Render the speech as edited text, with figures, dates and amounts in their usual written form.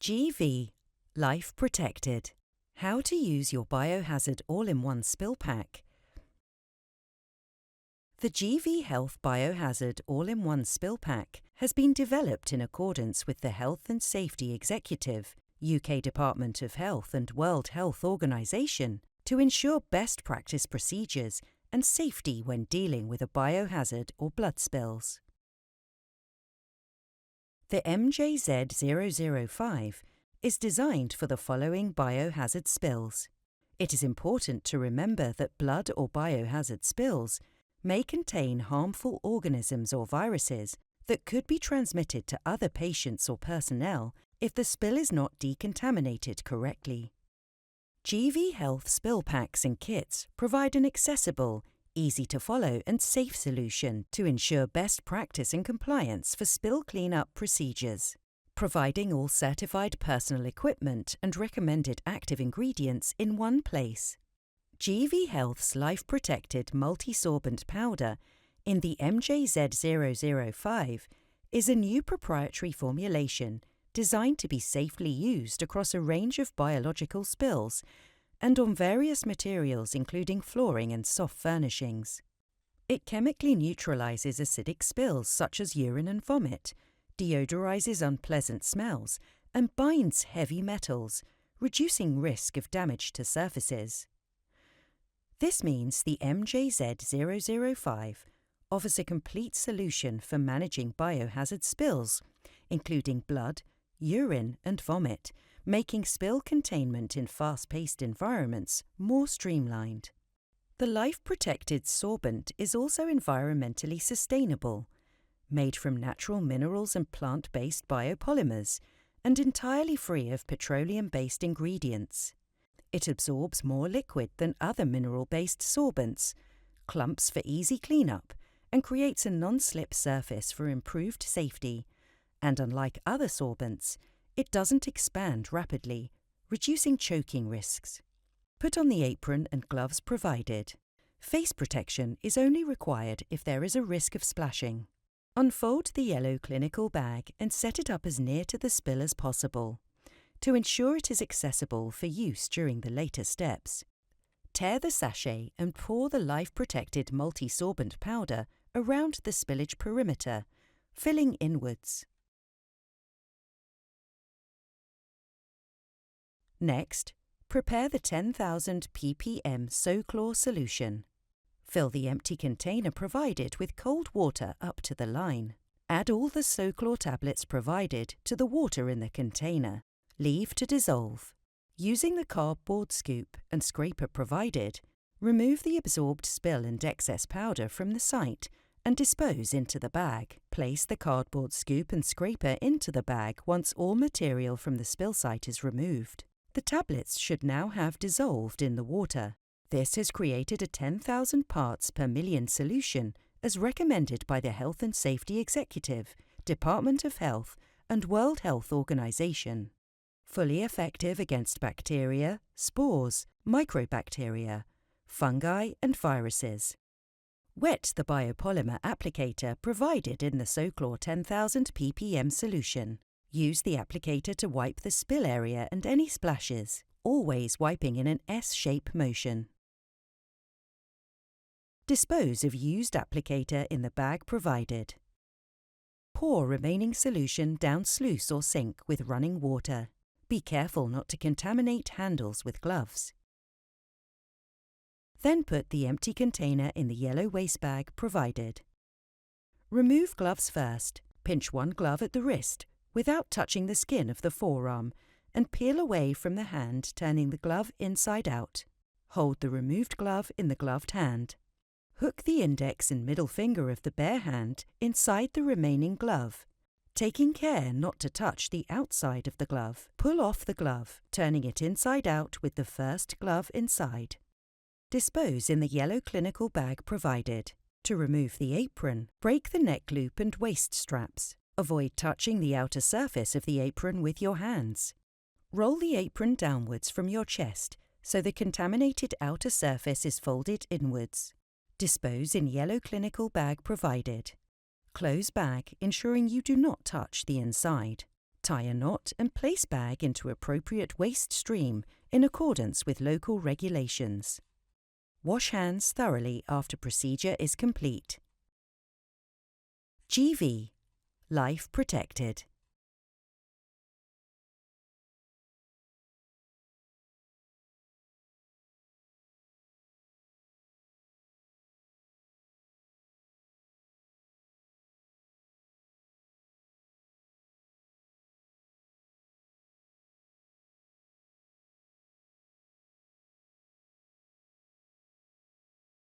GV Life Protected. How to use your Biohazard All-in-One Spill Pack. The GV Health Biohazard All-in-One Spill Pack has been developed in accordance with the Health and Safety Executive, UK Department of Health and World Health Organization to ensure best practice procedures and safety when dealing with a biohazard or blood spills. The MJZ005 is designed for the following biohazard spills. It is important to remember that blood or biohazard spills may contain harmful organisms or viruses that could be transmitted to other patients or personnel if the spill is not decontaminated correctly. GV Health spill packs and kits provide an accessible, easy-to-follow and safe solution to ensure best practice and compliance for spill clean-up procedures, providing all certified personal equipment and recommended active ingredients in one place. GV Health's life-protected multisorbent powder in the MJZ005 is a new proprietary formulation designed to be safely used across a range of biological spills and on various materials including flooring and soft furnishings. It chemically neutralises acidic spills such as urine and vomit, deodorizes unpleasant smells, and binds heavy metals, reducing risk of damage to surfaces. This means the MJZ005 offers a complete solution for managing biohazard spills, including blood, urine, and vomit, making spill containment in fast-paced environments more streamlined. The life-protected sorbent is also environmentally sustainable, made from natural minerals and plant-based biopolymers, and entirely free of petroleum-based ingredients. It absorbs more liquid than other mineral-based sorbents, clumps for easy cleanup, and creates a non-slip surface for improved safety. And unlike other sorbents, it doesn't expand rapidly, reducing choking risks. Put on the apron and gloves provided. Face protection is only required if there is a risk of splashing. Unfold the yellow clinical bag and set it up as near to the spill as possible, to ensure it is accessible for use during the later steps. Tear the sachet and pour the life-protected multi-sorbent powder around the spillage perimeter, filling inwards. Next, prepare the 10,000 ppm SoChlor solution. Fill the empty container provided with cold water up to the line. Add all the SoChlor tablets provided to the water in the container. Leave to dissolve. Using the cardboard scoop and scraper provided, remove the absorbed spill and excess powder from the site and dispose into the bag. Place the cardboard scoop and scraper into the bag once all material from the spill site is removed. The tablets should now have dissolved in the water. This has created a 10,000 parts per million solution as recommended by the Health and Safety Executive, Department of Health, and World Health Organization. Fully effective against bacteria, spores, microbacteria, fungi, and viruses. Wet the biopolymer applicator provided in the SoChlor 10,000 ppm solution. Use the applicator to wipe the spill area and any splashes, always wiping in an S-shape motion. Dispose of used applicator in the bag provided. Pour remaining solution down sluice or sink with running water. Be careful not to contaminate handles with gloves. Then put the empty container in the yellow waste bag provided. Remove gloves first. Pinch one glove at the wrist without touching the skin of the forearm and peel away from the hand, turning the glove inside out. Hold the removed glove in the gloved hand. Hook the index and middle finger of the bare hand inside the remaining glove, taking care not to touch the outside of the glove. Pull off the glove, turning it inside out with the first glove inside. Dispose in the yellow clinical bag provided. To remove the apron, break the neck loop and waist straps. Avoid touching the outer surface of the apron with your hands. Roll the apron downwards from your chest so the contaminated outer surface is folded inwards. Dispose in yellow clinical bag provided. Close bag, ensuring you do not touch the inside. Tie a knot and place bag into appropriate waste stream in accordance with local regulations. Wash hands thoroughly after procedure is complete. GV. Life protected.